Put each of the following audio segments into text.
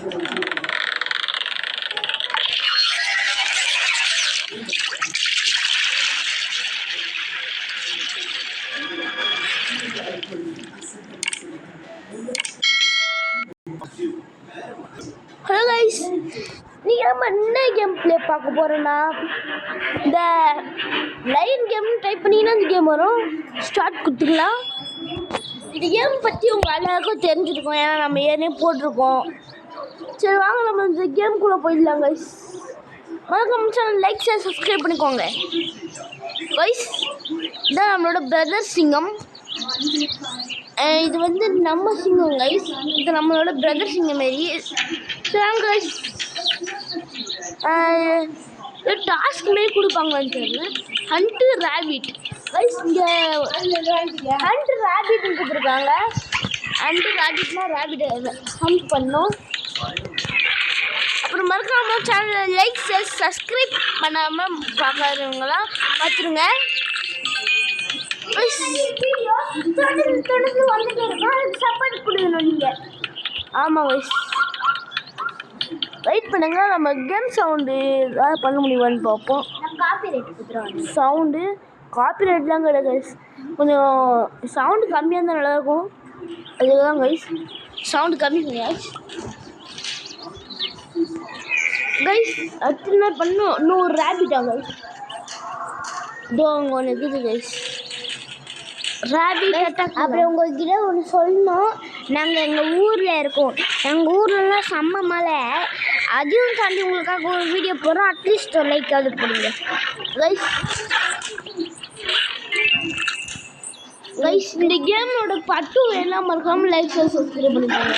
Hello guys, நீங்கள் நம்ம என்ன கேம் ப்ளே பார்க்க போகிறோன்னா இந்த லைன் கேம்னு டைப் பண்ணிங்கன்னா இந்த கேம் வரும். ஸ்டார்ட் கொடுத்துக்கலாம். இந்த கேம் பற்றி உங்கள் எல்லாருக்கும் தெரிஞ்சிருக்கும், ஏன்னா நம்ம ஏற்கனவே போட்டிருக்கோம். சரி வாங்க நம்ம இந்த கேமுக்குள்ளே போயிடலாம் கைஸ். மறக்காம சேனல் லைக் ஷேர் சப்ஸ்கிரைப் பண்ணிக்கோங்க கைஸ். இதான் நம்மளோட பிரதர் சிங்கம். இது வந்து நம்ம சிங்கம் கைஸ். இது நம்மளோட பிரதர் சிங்கம் மாரி. சரி கைஸ், டாஸ்க் மாரி கொடுப்பாங்கன்னு தெரியல. Hunt rabbit guys. இங்கே ஹண்ட் ரேபிட்னு கொடுத்துருக்காங்க. ஹண்ட் ரேபிட்னா ரேபிட் ஹண்ட் பண்ணோம். அப்புறம் மறக்காம சேனலில் லைக் ஷேர் சப்ஸ்கிரைப் பண்ணாமல் பார்க்காதவங்களாம் பார்த்துருங்க. தொடர்ந்து வந்துட்டே இருக்கும், அதுக்கு சப்போர்ட் கொடுக்கணும் நீங்கள். ஆமாம் வைஸ், வெயிட் பண்ணுங்க. நம்ம கேம் சவுண்டு ஏதாவது பண்ண முடியுமான்னு பார்ப்போம். காப்பி ரைட் கொடுத்துருவாங்க. சவுண்டு காப்பி ரைட்லாம் கிடையாது கைஸ். கொஞ்சம் சவுண்டு கம்மியாக இருந்தால் நல்லாயிருக்கும். அதுதான் கைஸ், சவுண்டு கம்மி பண்ணியாச்சு கைஸ். அடுத்து என்ன பண்ணும், இன்னும் ரேபிட்டா கைஸ். இதோ அங்கே ஒன்று இருக்குது கைஸ், ரேபிட் அட்டாக். அப்புறம் உங்கள்கிட்ட ஒன்று சொல்லணும். நாங்கள் எங்கள் ஊரில் இருக்கோம். எங்கள் ஊர்லலாம் செம்ம மலை. அதையும் தாண்டி உங்களுக்காக ஒரு வீடியோ போடுறோம். அட்லீஸ்ட் ஒரு லைக் அது போடுங்க கைஸ். கைஸ், இந்த கேமோட பட்டு எல்லாம் மறக்காமல் லைக் சப்ஸ்கிரைப் பண்ணிக்கோங்க.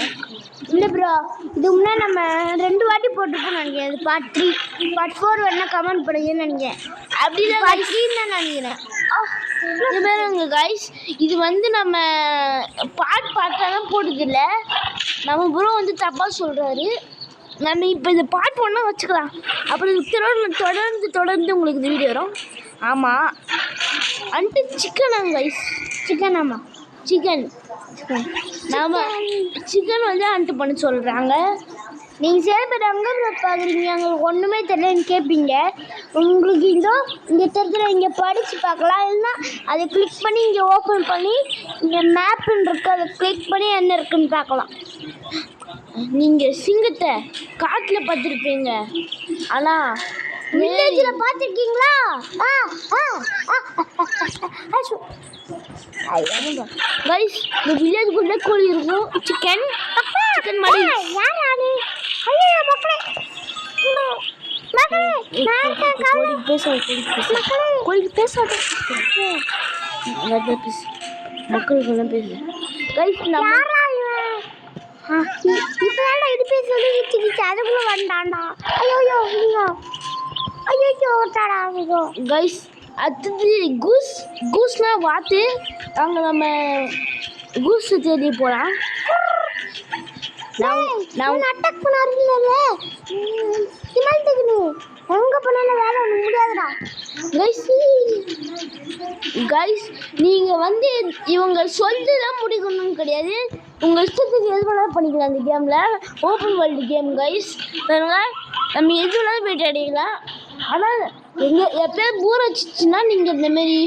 இல்லை ப்ரோ, இது முன்னே நம்ம 2 வாட்டி போட்டுப்போம் நினைக்கிறேன். இது பார்ட் 3 பார்ட் 4 வேணா கமெண்ட் பண்ணுங்கன்னு நினைக்கிறேன். அப்படி இல்லை பார்ட் 3 தான் நினைக்கிறேன். இது பாருங்க கைஸ், இது வந்து நம்ம பாட்டாக தான் போட்டதில்லை. நம்ம ப்ரோ வந்து தப்பாக சொல்கிறாரு. நம்ம இப்போ இது பார்ட் 1 வச்சுக்கலாம். அப்புறம் தொடர்ந்து உங்களுக்கு இந்த வீடியோ வரும். ஆமாம், அன்ட்டு சிக்கனாங்க கைஸ். சிக்கன். ஆமாம், சிக்கன். நாம் சிக்கன் வந்து அன்ட்டு பண்ண சொல்கிறாங்க. நீங்கள் சேர்ப்பது அங்கே பார்க்குறீங்க, எங்களுக்கு ஒன்றுமே தெரியலன்னு கேட்பீங்க. உங்களுக்கு இங்கே தெரிஞ்ச இங்கே படித்து பார்க்கலாம். இல்லைன்னா அதை கிளிக் பண்ணி இங்கே ஓப்பன் பண்ணி இங்கே மேப்புன்னு இருக்குது, அதை கிளிக் பண்ணி என்ன இருக்குன்னு பார்க்கலாம். நீங்கள் சிங்கத்தை காட்டில் பார்த்துருப்பீங்க, ஆனால் வில்லேஜில் பார்த்துருக்கீங்களா? கைஸ், இந்த வில்லேஜுக்குள்ளே கோழி இருக்கும். சிக்கன் மாதிரி கோழிக்கு பேசாது. மக்களுக்கெல்லாம் பேசு கைஸ். இப்போதான் இது பேசி அதுக்குள்ளே வந்தாண்டா. ஐயோ கைஸ். அடுத்தது கூஸ்னா வாத்து. அங்கே நம்ம கூஸ் தேடி போகலாம். நான் அட்டாக் பண்ணாருல்ல எங்கே போனாலும் வேலை ஒன்று முடியாதுடா கைஸ். நீங்கள் வந்து இவங்க சொல்லிதான் முடிக்கணும்னு கிடையாது. உங்கள் இஷ்டத்துக்கு எது வேணாலும் பண்ணிக்கலாம். அந்த கேமில் ஓப்பன் வேர்ல்டு கேம் கைஸ். பாருங்க, நம்ம எது வேணாலும் போய்ட்டு அடிக்கலாம். ஆனால் எப்போயும் போர் வச்சிச்சுன்னா நீங்கள் இந்தமாரி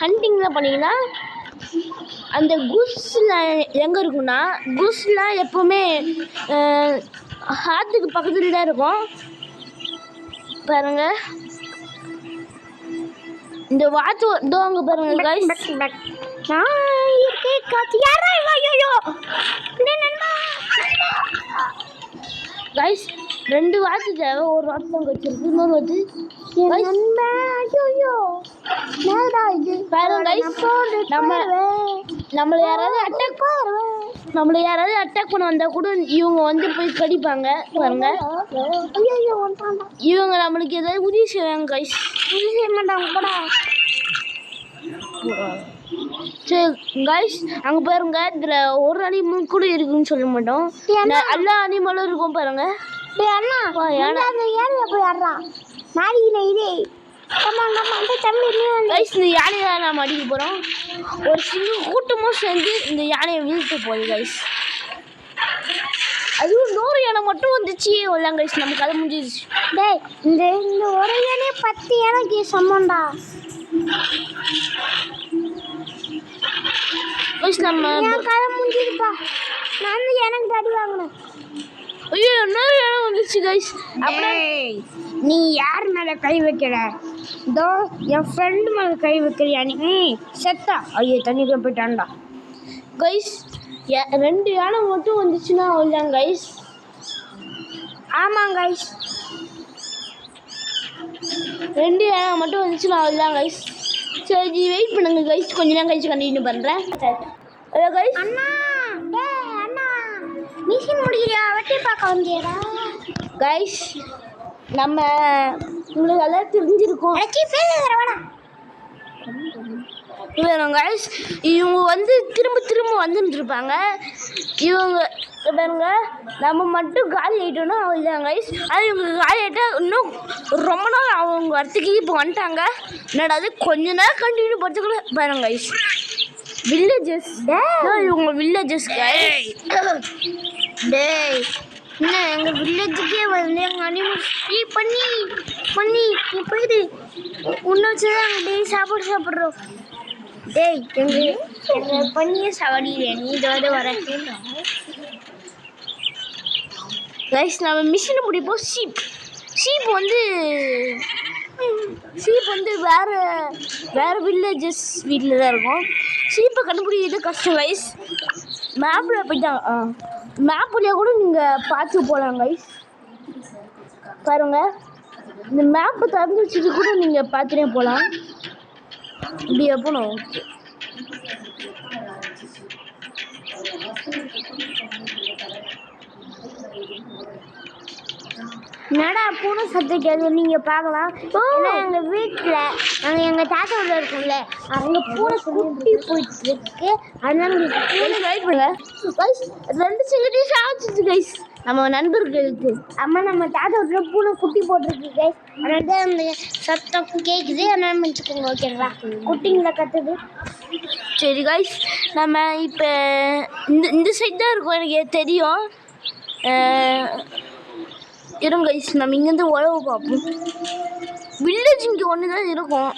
ஹண்டிங்லாம் பண்ணிங்கன்னா அந்த கூஸ்லாம் எங்கே இருக்குன்னா, கூஸ்லாம் எப்போவுமே ஹார்ட்டுக்கு பக்கத்தில் தான் இருக்கும். பாருங்க, இந்த வாத்து அங்கே பாருங்க கைஸ். கைஸ், 2 வாத்து தேவை. ஒரு வாத்து தான் வச்சிருக்கு, இன்னொரு வாத்து நம்மளை யாராவது அட்டாக் பண்ண வந்தா கூட இவங்க வந்து போய் கடிப்பாங்க. பாருங்க, இவங்க நம்மளுக்கு ஏதாவது உதவி செய்வாங்க கைஸ். உதவி செய்ய மாட்டாங்க கூட. சரி கைஸ், அங்கே பாருங்க, இதில் ஒரு அனிமல் கூட இருக்குன்னு சொல்ல மாட்டோம். எல்லா அனிமலும் இருக்கும் பாருங்க. இந்த யானையை நாம் அடிக்க போகிறோம். ஒரு சிங்கம் கூட்டமும் சேர்ந்து இந்த யானையை வீழ்த்த போகுது கைஸ். அதுவும் 100 யானை மட்டும் வந்துச்சு எல்லாம் கைஸ் நம்ம கதை முடிஞ்சிருச்சு. டேய் இந்த இந்த ஒரு யானை 10 யானைக்கு சமம்டா கைஸ். நம்ம கதை முடிஞ்சிருப்பா. நான் வந்து எனக்கு அடி வாங்கினேன். ஐயோ என்ன யானை வந்துச்சு கைஸ். அப்படியே நீ யார் மேலே கை வைக்கிற? இதோ என் ஃப்ரெண்டு மேலே கை வைக்கிறியா நீ? செத்தா. ஐயோ தண்ணிக்குள்ள போயிட்டான்டா கைஸ். 2 யானை மட்டும் வந்துச்சுன்னா அவ்வளோதான் கைஸ். ஆமாம் கைஸ் 2 யானை மட்டும் வந்துச்சுன்னா அவ்வளோதான் கைஸ். சரி வெயிட் பண்ணுங்க கைஸ், கொஞ்ச நேரம் கழிச்சு கண்டினியூ பண்ணுறேன். Hello guys. அண்ணா டேய் அண்ணா மிஷின் முடிக்கிறியா? வெட்டி பார்க்க வந்தியடா கைஸ். நம்ம உங்களுக்கு எல்லாம் தெரிஞ்சிருக்கும். கைஸ் இவங்க வந்து திரும்ப வந்துட்டு இருப்பாங்க. இவங்க பாருங்க நம்ம மட்டும் காலி ஆகிட்டோன்னா அவ்வளோதான் கைஸ். ஆனால் இவங்க காலி ஆகிட்டா இன்னும் ரொம்ப நாள் அவங்க வரத்துக்கு இப்போ வந்துட்டாங்க. என்னடா அது கொஞ்ச நேரம் கண்டினியூ பண்ணுறதுக்குள்ள பாருங்க கைஸ். வில்லேஜஸ் இவங்க வில்லேஜஸ் கைஸ். டேய் என்ன எங்கள் வில்லேஜுக்கே வந்து எங்கள் அனிமல்ஸ் பண்ணி போயிடு உன்னை வச்சு தான் நாங்கள் டெய்லி சாப்பாடு சாப்பிட்றோம். டேய் எங்கள் பண்ணியே சாவடிக்கிறேன் நீ இதோட வர கைஸ். நம்ம மிஷினை முடிப்போம். ஷீப் வந்து வேறு வில்லேஜஸ் வீட்டில் தான் இருக்கும். ஷீப்பை கண்டுபிடிக்கிறது கஷ்டம் கைஸ். மேப்பில் போயிட்டாங்க. மேப்லேயே கூட நீங்கள் பார்த்து போகலாம் கைஸ். பாருங்க இந்த மேப்பை திறந்து வச்சுட்டு கூட நீங்கள் பார்த்துட்டே போகலாம். இப்படியே போகணும். என்னடா பூனை சத்தம் கேள்வி நீங்கள் பார்க்கலாம். ஏன்னா எங்கள் வீட்டில் நாங்கள் எங்கள் தாத்தா வீட்டில் இருக்கோம்ல அங்கே பூனை குட்டி போயிட்டு இருக்கு. அதனால பூனை வெயிட் பண்ணுங்க கைஸ். 2 செகண்ட் ஆச்சு கைஸ். நம்ம நண்பர்களுக்கு நம்ம தாத்தா வீட்டில் பூனை குட்டி போட்டிருக்கு கைஸ். அதனால தான் அந்த சத்தம் கேட்குது. அதனால வச்சுக்கோங்க ஓகேங்களா. குட்டிங்களை கற்றுது. சரி கைஸ் நம்ம இப்போ இந்த சைட் தான் இருக்கும் எனக்கு தெரியும். இருங்க கைஸ் நம்ம இங்கேருந்து உழவு பார்ப்போம். வில்லேஜ் இங்கே ஒன்று தான் இருக்கும்.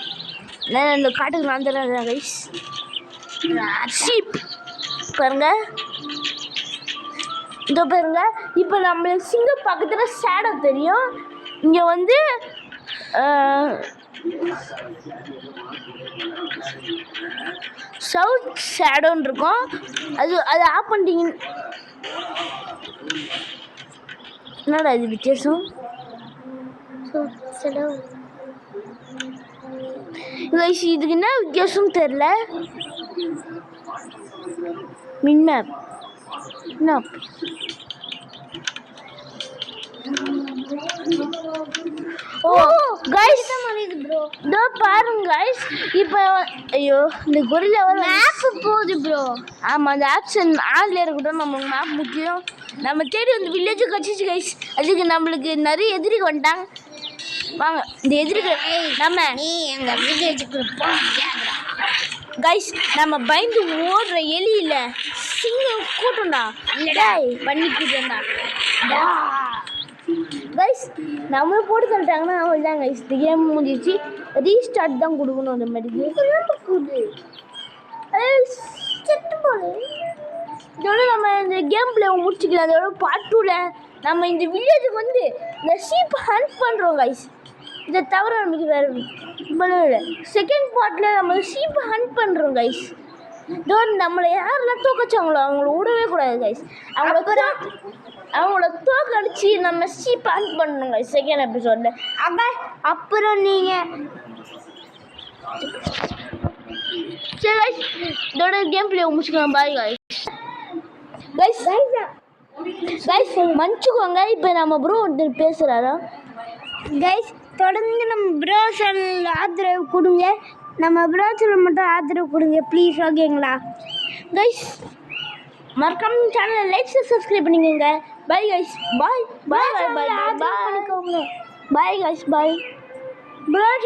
நான் இந்த காட்டுக்கு நான் தரேன் கைஸ். ஷீப் பாருங்க இதோ பாருங்க. இப்போ நம்மளுக்கு சிங்கம் பக்கத்தில் சேடோ தெரியும். இங்கே வந்து சவுத் ஷேடோன்னு இருக்கும். அது ஆஃப் பண்ணிட்டீங்க. என்னடா இது வித்தியாசம்? இதுக்கு என்ன வித்தியாசம் தெரில. மின்மேப் ஓ கைஸ் இதோ பாருங்க கைஸ். இப்போ ஐயோ இந்த கொரில்லா மேப் போகுது ப்ரோ. ஆமாம் அந்த ஆப்ஷன் ஆன்ல இருக்கட்டும். நமக்கு மேப் முக்கியம். நம்ம தேடி வந்து வில்லேஜுக்கு கட்சிச்சு கைஸ். அதுக்கு நம்மளுக்கு நிறைய எதிரிக்கு வந்துட்டாங்க. வாங்க இந்த எதிரிகள் நம்ம எங்கள் வில்லேஜுக்கு கைஸ். நம்ம பயந்து ஓடுற எலி இல்லை சிங்கம் கூட்டம்டா இல்லடா பண்ணி கூட்டம்டா கைஸ். நம்மள போட்டு சொல்லிட்டாங்கன்னா அவ்வளோதான் கைஸ். இந்த கேம் முடிஞ்சிச்சு. ரீஸ்டார்ட் தான் கொடுக்கணும். அந்த மாதிரி இதோட நம்ம இந்த கேம் பிளே முடிச்சுக்கலாம். அதோட பார்ட் 2ல நம்ம இந்த வில்லேஜுக்கு வந்து இந்த ஷீப் ஹண்ட் பண்ணுறோம் கைஸ். இதை தவிர நமக்கு வேறு பண்ணல. செகண்ட் பார்ட்டில் நம்ம ஷீப் ஹண்ட் பண்ணுறோம் கைஸ். இதோ நம்மளை யாரெல்லாம் தோக்கச்சாங்களோ அவங்கள விடவே கூடாது கைஸ். அவங்கள தோக்கடிச்சு நம்ம ஷீப் ஹண்ட் பண்ணணும் கைஸ் செகண்ட் எபிசோடில். அப்புறம் நீங்கள் சரி கைஸ் இதோட கேம் பிளே முடிச்சுக்கலாம். பாய் கைஸ் மன்னிச்சுக்கோங்க. இப்போ நம்ம ப்ரோ ஒருத்தர் பேசுகிறாரா கைஸ். தொடர்ந்து நம்ம ப்ரோ சேனல் ஆதரவு கொடுங்க. நம்ம ப்ரோ சேனல் மட்டும் ஆதரவு கொடுங்க ப்ளீஸ் ஓகேங்களா கைஸ். மறக்காம சேனலை லைக் சப்ஸ்கிரைப் பண்ணிக்கோங்க. Bye guys. Bye bye bye bye bye bye guys. Bye bro.